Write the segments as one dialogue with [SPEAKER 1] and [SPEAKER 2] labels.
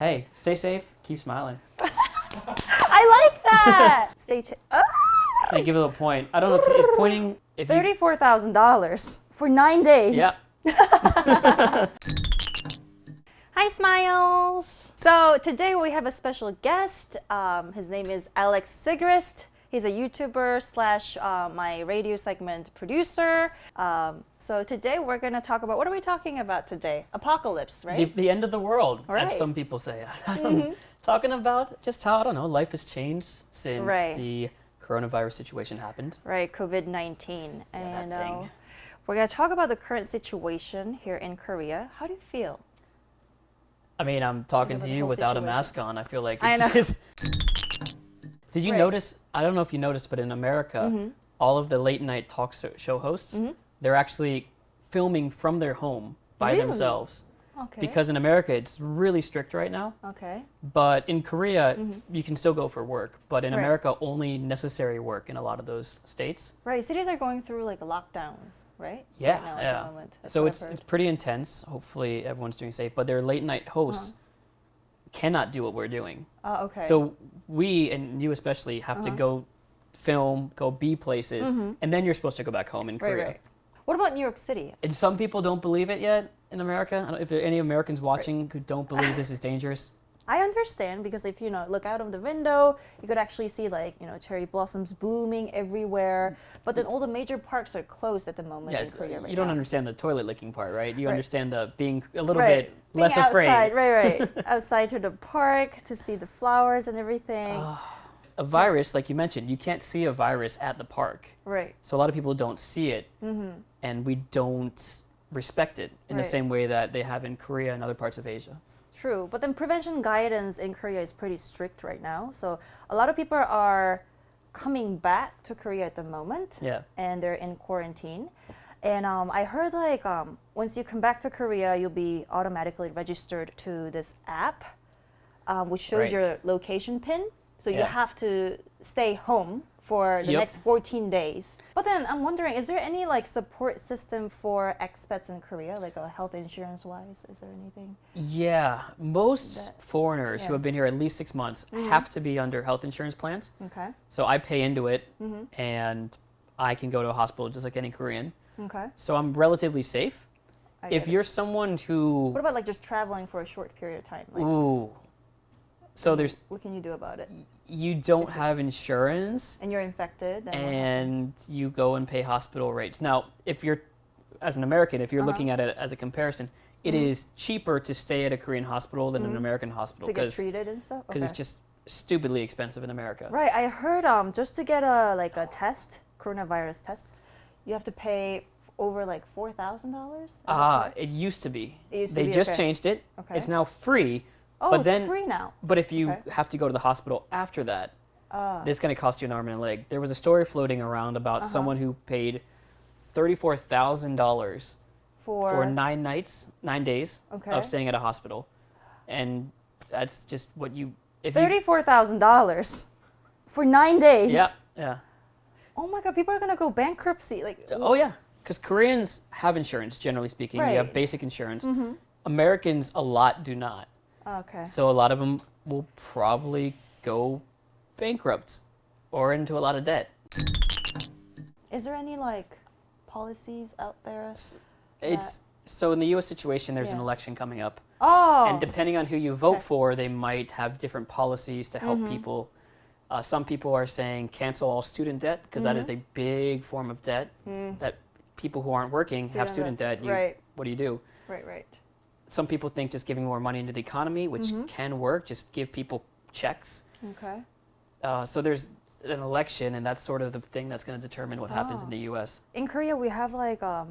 [SPEAKER 1] Hey, stay safe. Keep smiling.
[SPEAKER 2] I like that.
[SPEAKER 1] Hey, give it a point. I don't know. Is pointing if you...
[SPEAKER 2] $34,000 for 9 days.
[SPEAKER 1] Yeah.
[SPEAKER 2] Hi, Smiles. So today we have a special guest. His name is Alex Sigrist. He's a YouTuber slash my radio segment producer. So today we're going to talk about, what are we talking about today? Apocalypse, right?
[SPEAKER 1] The end of the world,
[SPEAKER 2] Right.
[SPEAKER 1] as some people say. Talking about just how, I don't know, life has changed since the coronavirus situation happened.
[SPEAKER 2] Right, COVID-19.
[SPEAKER 1] Yeah,
[SPEAKER 2] And
[SPEAKER 1] that thing.
[SPEAKER 2] we're going to talk about the current situation here in Korea. How do you feel?
[SPEAKER 1] I mean, I'm talking
[SPEAKER 2] About
[SPEAKER 1] to
[SPEAKER 2] the
[SPEAKER 1] you
[SPEAKER 2] whole
[SPEAKER 1] without a
[SPEAKER 2] situation.
[SPEAKER 1] mask on. I feel like
[SPEAKER 2] I
[SPEAKER 1] it's...
[SPEAKER 2] know.
[SPEAKER 1] Did you
[SPEAKER 2] Right.
[SPEAKER 1] notice, I don't know if you noticed, but in America, all of the late night talk show hosts, they're actually filming from their home by
[SPEAKER 2] Really?
[SPEAKER 1] themselves.
[SPEAKER 2] Okay.
[SPEAKER 1] Because in America, it's really strict right now.
[SPEAKER 2] Okay.
[SPEAKER 1] But in Korea, you can still go for work. But in
[SPEAKER 2] Right.
[SPEAKER 1] America, only necessary work in a lot of those states.
[SPEAKER 2] Right, cities are going through like lockdowns, right?
[SPEAKER 1] Yeah,
[SPEAKER 2] Right now, at
[SPEAKER 1] yeah.
[SPEAKER 2] the moment. That's
[SPEAKER 1] So
[SPEAKER 2] what
[SPEAKER 1] it's
[SPEAKER 2] I've
[SPEAKER 1] it's
[SPEAKER 2] heard.
[SPEAKER 1] pretty intense. Hopefully everyone's doing safe. But their late night hosts cannot do what we're doing.
[SPEAKER 2] Oh, okay.
[SPEAKER 1] So we, and you especially, have to go film, go be places, and then you're supposed to go back home in
[SPEAKER 2] right,
[SPEAKER 1] Korea.
[SPEAKER 2] right. What about New York City?
[SPEAKER 1] And some people don't believe it yet in America. I don't, if there are any Americans watching who don't believe this is dangerous.
[SPEAKER 2] I understand because if you look out of the window, you could actually see cherry blossoms blooming everywhere. But then all the major parks are closed at the moment
[SPEAKER 1] Yeah,
[SPEAKER 2] in Korea right
[SPEAKER 1] you don't
[SPEAKER 2] now.
[SPEAKER 1] understand the toilet licking part, right? You
[SPEAKER 2] Right.
[SPEAKER 1] understand the being a little
[SPEAKER 2] Right.
[SPEAKER 1] bit
[SPEAKER 2] Being
[SPEAKER 1] less afraid.
[SPEAKER 2] outside, right. Outside to the park to see the flowers and everything.
[SPEAKER 1] A virus, like you mentioned, you can't see a virus at the park.
[SPEAKER 2] Right.
[SPEAKER 1] So a lot of people don't see it, and we don't respect it in the
[SPEAKER 2] Right.
[SPEAKER 1] same way that they have in Korea and other parts of Asia.
[SPEAKER 2] True, but then prevention guidance in Korea is pretty strict right now. So a lot of people are coming back to Korea at the moment,
[SPEAKER 1] Yeah.
[SPEAKER 2] and they're in quarantine. And I heard once you come back to Korea, you'll be automatically registered to this app, which shows
[SPEAKER 1] Right.
[SPEAKER 2] your location pin. So you
[SPEAKER 1] Yeah.
[SPEAKER 2] have to stay home for the
[SPEAKER 1] Yep.
[SPEAKER 2] next 14 days. But then I'm wondering, is there any support system for expats in Korea, like health insurance wise? Is there anything?
[SPEAKER 1] Yeah, most
[SPEAKER 2] That-
[SPEAKER 1] foreigners who
[SPEAKER 2] yeah.
[SPEAKER 1] have been here at least 6 months have to be under health insurance plans.
[SPEAKER 2] Okay.
[SPEAKER 1] So I pay into it, and I can go to a hospital just like any Korean.
[SPEAKER 2] Okay.
[SPEAKER 1] So I'm relatively safe.
[SPEAKER 2] I
[SPEAKER 1] If
[SPEAKER 2] get it.
[SPEAKER 1] you're someone who,
[SPEAKER 2] What about just traveling for a short period of time?
[SPEAKER 1] ooh, so
[SPEAKER 2] What can you do about it?
[SPEAKER 1] you don't have insurance,
[SPEAKER 2] And you're infected. And what happens?
[SPEAKER 1] and you go and pay hospital rates. Now, if you're, as an American, if you're looking at it as a comparison, it is cheaper to stay at a Korean hospital than an American hospital
[SPEAKER 2] to get
[SPEAKER 1] because
[SPEAKER 2] treated and stuff.
[SPEAKER 1] it's just stupidly expensive in America.
[SPEAKER 2] Right. I heard just to get a test, coronavirus test, you have to pay over $4,000.
[SPEAKER 1] It used to be.
[SPEAKER 2] It used to
[SPEAKER 1] They
[SPEAKER 2] be,
[SPEAKER 1] just
[SPEAKER 2] okay.
[SPEAKER 1] changed it.
[SPEAKER 2] Okay.
[SPEAKER 1] It's now free.
[SPEAKER 2] Oh,
[SPEAKER 1] but
[SPEAKER 2] it's
[SPEAKER 1] then,
[SPEAKER 2] free now.
[SPEAKER 1] But if you
[SPEAKER 2] Okay.
[SPEAKER 1] have to go to the hospital after that, it's going to cost you an arm and a leg. There was a story floating around about someone who paid $34,000 for 9 days
[SPEAKER 2] Okay.
[SPEAKER 1] of staying at a hospital, and that's just what you. If
[SPEAKER 2] $34,000 for 9 days.
[SPEAKER 1] you, yeah.
[SPEAKER 2] Oh my God! People are gonna go bankruptcy.
[SPEAKER 1] Oh yeah, because Koreans have insurance, generally speaking. You have
[SPEAKER 2] Right.
[SPEAKER 1] basic insurance. Americans, a lot do not.
[SPEAKER 2] Okay.
[SPEAKER 1] So a lot of them will probably go bankrupt or into a lot of debt.
[SPEAKER 2] Is there any policies out there?
[SPEAKER 1] It's so in the U.S. situation, there's an
[SPEAKER 2] Yeah.
[SPEAKER 1] election coming up,
[SPEAKER 2] Oh.
[SPEAKER 1] and depending on who you vote
[SPEAKER 2] Okay.
[SPEAKER 1] for, they might have different policies to help people. Some people are saying cancel all student debt because that is a big form of debt that people who aren't working have student debt.
[SPEAKER 2] Right.
[SPEAKER 1] What do you do?
[SPEAKER 2] Right.
[SPEAKER 1] Some people think just giving more money into the economy, which can work, just give people checks.
[SPEAKER 2] Okay.
[SPEAKER 1] So there's an election, and that's sort of the thing that's going to determine what happens in the U.S.
[SPEAKER 2] In Korea, we have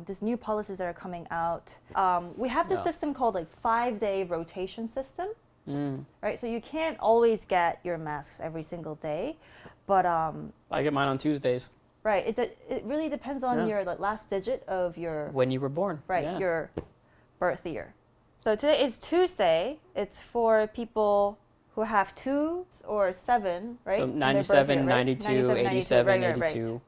[SPEAKER 2] these new policies that are coming out. We have this
[SPEAKER 1] Yeah.
[SPEAKER 2] system called 5-day rotation system, right? So you can't always get your masks every single day, but
[SPEAKER 1] I get mine on Tuesdays
[SPEAKER 2] right, it really depends on
[SPEAKER 1] Yeah.
[SPEAKER 2] your last digit of your
[SPEAKER 1] when you were born.
[SPEAKER 2] right
[SPEAKER 1] Yeah.
[SPEAKER 2] your birth year. So today is Tuesday. It's for people who have 2 or 7, right?
[SPEAKER 1] So
[SPEAKER 2] in their birth
[SPEAKER 1] 97,
[SPEAKER 2] year, right?
[SPEAKER 1] 92, 87,
[SPEAKER 2] right, right,
[SPEAKER 1] 82.
[SPEAKER 2] right.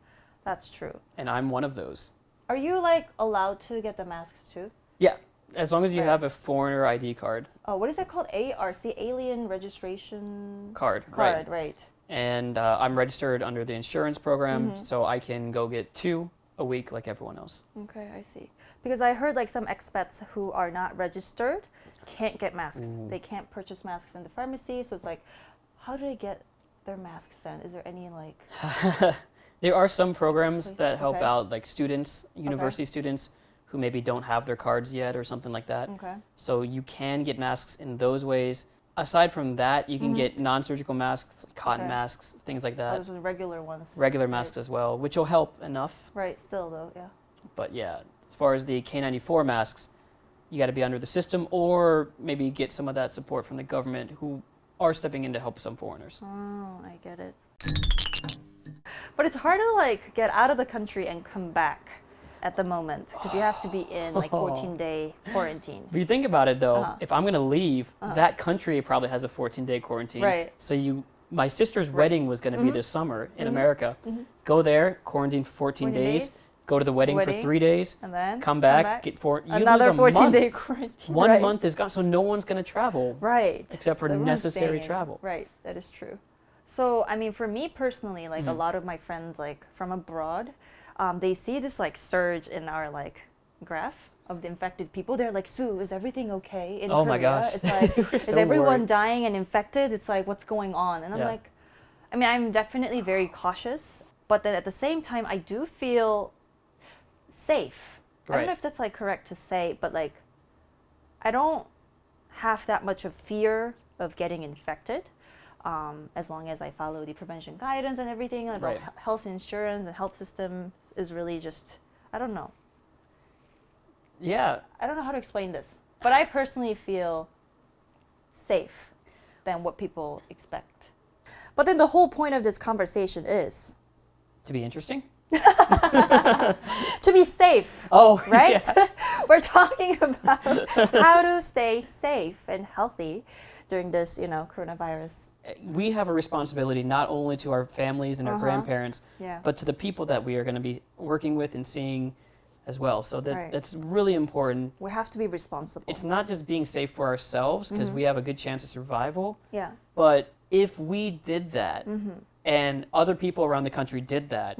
[SPEAKER 2] That's true.
[SPEAKER 1] And I'm one of those.
[SPEAKER 2] Are you allowed to get the masks too?
[SPEAKER 1] Yeah. As long as you
[SPEAKER 2] Right.
[SPEAKER 1] have a foreigner ID card.
[SPEAKER 2] Oh, what is that called? ARC, Alien Registration
[SPEAKER 1] Card,
[SPEAKER 2] right.
[SPEAKER 1] And I'm registered under the insurance program, so I can go get 2 a week like everyone else.
[SPEAKER 2] Okay, I see. Because I heard like some expats who are not registered can't get masks. They can't purchase masks in the pharmacy. So it's like, how do they get their masks then? Is there any like...
[SPEAKER 1] There are some programs that help
[SPEAKER 2] Okay.
[SPEAKER 1] out, like students, university students, who maybe don't have their cards yet or something like that.
[SPEAKER 2] Okay.
[SPEAKER 1] So you can get masks in those ways. Aside from that, you can get non-surgical masks, cotton
[SPEAKER 2] Okay.
[SPEAKER 1] masks, things like
[SPEAKER 2] Oh,
[SPEAKER 1] that.
[SPEAKER 2] those are the regular ones.
[SPEAKER 1] Regular
[SPEAKER 2] Right.
[SPEAKER 1] masks as well, which will help enough.
[SPEAKER 2] Right, still though, yeah.
[SPEAKER 1] But yeah, as far as the K94 masks, you got to be under the system or maybe get some of that support from the government who are stepping in to help some foreigners.
[SPEAKER 2] Oh, I get it. But it's hard to like get out of the country and come back at the moment because you have to be in like 14-day quarantine.
[SPEAKER 1] If you think about it though,
[SPEAKER 2] Uh-huh.
[SPEAKER 1] if I'm going to leave, that country probably has a 14-day quarantine.
[SPEAKER 2] Right.
[SPEAKER 1] So my sister's wedding was going to be this summer in America. Go there, quarantine for 14 days, go to the wedding for 3 days,
[SPEAKER 2] And then
[SPEAKER 1] come back, get you
[SPEAKER 2] another
[SPEAKER 1] lose a
[SPEAKER 2] 14-day
[SPEAKER 1] month.
[SPEAKER 2] quarantine.
[SPEAKER 1] One
[SPEAKER 2] right.
[SPEAKER 1] month is gone, so no one's going to travel.
[SPEAKER 2] Right.
[SPEAKER 1] Except for
[SPEAKER 2] So everyone's
[SPEAKER 1] necessary
[SPEAKER 2] staying.
[SPEAKER 1] travel.
[SPEAKER 2] Right, that is true. So, I mean, for me personally, like a lot of my friends, like from abroad, they see this like surge in our like graph of the infected people. They're like, Sue, is everything okay in
[SPEAKER 1] Oh
[SPEAKER 2] Korea?
[SPEAKER 1] my gosh.
[SPEAKER 2] It's like,
[SPEAKER 1] They were
[SPEAKER 2] is
[SPEAKER 1] so
[SPEAKER 2] everyone
[SPEAKER 1] worried.
[SPEAKER 2] dying and infected? It's like, what's going on? And I'm
[SPEAKER 1] Yeah.
[SPEAKER 2] like, I mean, I'm definitely very cautious, but then at the same time, I do feel safe. I don't know
[SPEAKER 1] Right.
[SPEAKER 2] if that's like correct to say, but like, I don't have that much of fear of getting infected, as long as I follow the prevention guidance and everything about
[SPEAKER 1] Right.
[SPEAKER 2] health insurance and health system is really just, I don't know.
[SPEAKER 1] Yeah.
[SPEAKER 2] I don't know how to explain this, but I personally feel safe than what people expect. But then the whole point of this conversation is
[SPEAKER 1] To be interesting?
[SPEAKER 2] to be safe.
[SPEAKER 1] Oh,
[SPEAKER 2] Right?
[SPEAKER 1] yeah.
[SPEAKER 2] We're talking about how to stay safe and healthy during this, coronavirus.
[SPEAKER 1] We have a responsibility not only to our families and our grandparents,
[SPEAKER 2] Yeah.
[SPEAKER 1] but to the people that we are going to be working with and seeing as well. So
[SPEAKER 2] Right.
[SPEAKER 1] that's really important.
[SPEAKER 2] We have to be responsible.
[SPEAKER 1] It's not just being safe for ourselves because we have a good chance of survival,
[SPEAKER 2] Yeah.
[SPEAKER 1] but if we did that and other people around the country did that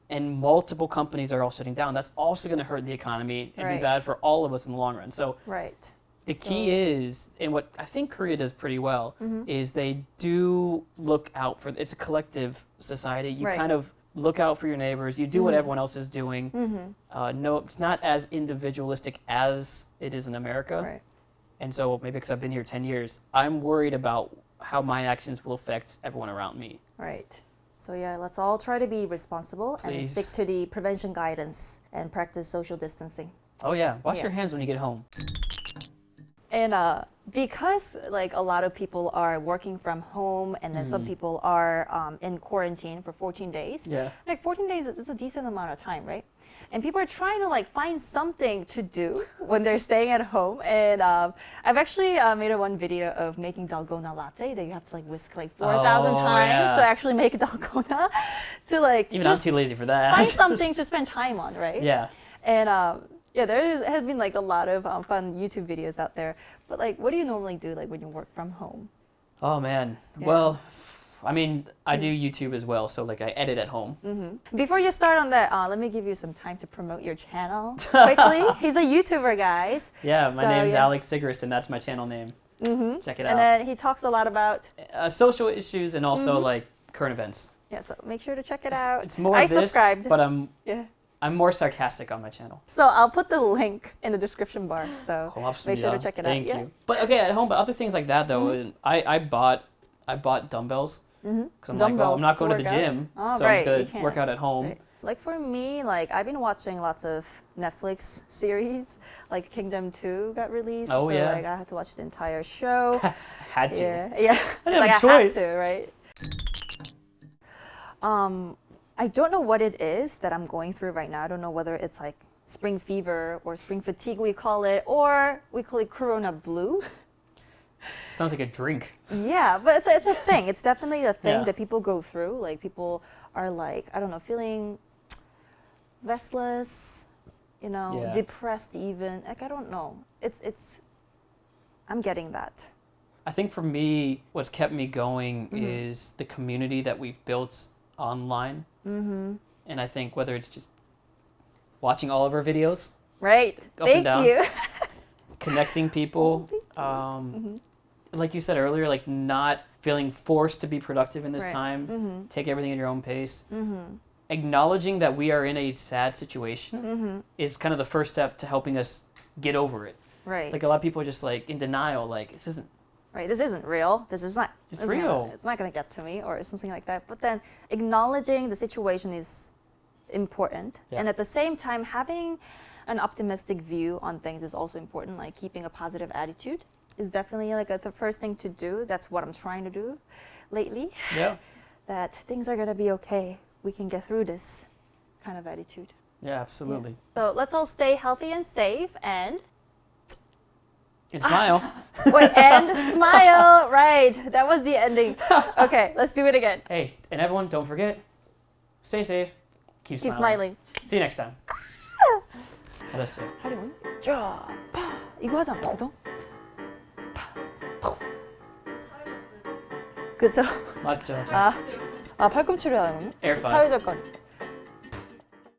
[SPEAKER 1] and multiple companies are all shutting down, that's also going to hurt the economy and
[SPEAKER 2] Right.
[SPEAKER 1] be bad for all of us in the long run. So
[SPEAKER 2] Right.
[SPEAKER 1] the key is, and what I think Korea does pretty well, is they do look out for, it's a collective society. You
[SPEAKER 2] Right.
[SPEAKER 1] kind of look out for your neighbors. You do what everyone else is doing. No, it's not as individualistic as it is in America.
[SPEAKER 2] Right.
[SPEAKER 1] And so maybe because I've been here 10 years, I'm worried about how my actions will affect everyone around me.
[SPEAKER 2] Right. So yeah, let's all try to be responsible and
[SPEAKER 1] Please.
[SPEAKER 2] stick to the prevention guidance and practice social distancing.
[SPEAKER 1] Oh yeah, wash
[SPEAKER 2] Yeah.
[SPEAKER 1] your hands when you get home.
[SPEAKER 2] And because like a lot of people are working from home and then some people are in quarantine for 14 days.
[SPEAKER 1] Yeah.
[SPEAKER 2] Like 14 days is a decent amount of time, right? And people are trying to like find something to do when they're staying at home. And I've actually made one video of making dalgona latte that you have to like whisk like 4,000
[SPEAKER 1] Oh,
[SPEAKER 2] times
[SPEAKER 1] yeah.
[SPEAKER 2] to actually make dalgona. To like
[SPEAKER 1] Even I'm
[SPEAKER 2] just
[SPEAKER 1] too lazy for that.
[SPEAKER 2] find something to spend time on, right?
[SPEAKER 1] Yeah.
[SPEAKER 2] And yeah, has been like a lot of fun YouTube videos out there. But like, what do you normally do like when you work from home?
[SPEAKER 1] Oh man.
[SPEAKER 2] Yeah.
[SPEAKER 1] Well, I mean, I do YouTube as well, so like I edit at home.
[SPEAKER 2] Before you start on that, let me give you some time to promote your channel quickly. He's a YouTuber, guys.
[SPEAKER 1] Yeah, my
[SPEAKER 2] So,
[SPEAKER 1] name's
[SPEAKER 2] yeah.
[SPEAKER 1] Alex Sigrist, and that's my channel name. Check it
[SPEAKER 2] And
[SPEAKER 1] out.
[SPEAKER 2] then he talks a lot about,
[SPEAKER 1] Social issues and also like current events.
[SPEAKER 2] yeah, so make sure to check it out.
[SPEAKER 1] It's more
[SPEAKER 2] I
[SPEAKER 1] of this,
[SPEAKER 2] subscribed.
[SPEAKER 1] but I'm
[SPEAKER 2] Yeah.
[SPEAKER 1] more sarcastic on my channel.
[SPEAKER 2] So I'll put the link in the description bar. So make sure to
[SPEAKER 1] 고맙습니다.
[SPEAKER 2] check it
[SPEAKER 1] Thank
[SPEAKER 2] out.
[SPEAKER 1] you. But okay, at home, but other things like that though, I bought dumbbells because I'm like, well, I'm not going to the
[SPEAKER 2] Dumbbells to work
[SPEAKER 1] gym,
[SPEAKER 2] out. Oh,
[SPEAKER 1] so
[SPEAKER 2] right,
[SPEAKER 1] I'm
[SPEAKER 2] you
[SPEAKER 1] just gonna
[SPEAKER 2] can't.
[SPEAKER 1] work out at home.
[SPEAKER 2] Right. Like for me, like I've been watching lots of Netflix series. Like Kingdom 2 got released.
[SPEAKER 1] Oh,
[SPEAKER 2] so
[SPEAKER 1] yeah.
[SPEAKER 2] like I had to watch the entire show.
[SPEAKER 1] Had to.
[SPEAKER 2] Yeah.
[SPEAKER 1] I didn't
[SPEAKER 2] like
[SPEAKER 1] have a
[SPEAKER 2] I
[SPEAKER 1] choice.
[SPEAKER 2] had to, right? I don't know what it is that I'm going through right now. I don't know whether it's like spring fever or spring fatigue we call it, or we call it Corona blue.
[SPEAKER 1] Sounds like a drink.
[SPEAKER 2] Yeah, but it's a thing. It's definitely a thing
[SPEAKER 1] Yeah.
[SPEAKER 2] that people go through. Like people are like, I don't know, feeling restless,
[SPEAKER 1] Yeah.
[SPEAKER 2] depressed even. Like I don't know. I'm getting that.
[SPEAKER 1] I think for me, what's kept me going is the community that we've built online. And I think whether it's just watching all of our videos,
[SPEAKER 2] Right.
[SPEAKER 1] up
[SPEAKER 2] Thank
[SPEAKER 1] and down,
[SPEAKER 2] you.
[SPEAKER 1] connecting people, like you said earlier, like not feeling forced to be productive in this
[SPEAKER 2] Right.
[SPEAKER 1] time, take everything at your own pace. Acknowledging that we are in a sad situation is kind of the first step to helping us get over it.
[SPEAKER 2] Right.
[SPEAKER 1] Like a lot of people are just like in denial, like this isn't
[SPEAKER 2] Right, this isn't real. This is not.
[SPEAKER 1] It's
[SPEAKER 2] this is
[SPEAKER 1] real.
[SPEAKER 2] It's not gonna get to me, or something like that. But then acknowledging the situation is important, and at the same time, having an optimistic view on things is also important. Like keeping a positive attitude is definitely like the first thing to do. That's what I'm trying to do lately.
[SPEAKER 1] Yeah.
[SPEAKER 2] That things are gonna be okay. We can get through this kind of attitude.
[SPEAKER 1] Yeah, absolutely.
[SPEAKER 2] So let's all stay healthy and safe, and
[SPEAKER 1] smile.
[SPEAKER 2] wait, and smile. Right, that was the ending. Okay, let's do it again.
[SPEAKER 1] Hey, and everyone, don't forget, stay safe, keep
[SPEAKER 2] smiling.
[SPEAKER 1] See you next time. 잘했어요.
[SPEAKER 2] 하리문. 자, 파. 이거 하지 않았거든? 파. 그죠?
[SPEAKER 1] 맞죠.
[SPEAKER 2] 팔꿈치로 하는
[SPEAKER 1] Air five.
[SPEAKER 2] 사회적 거리.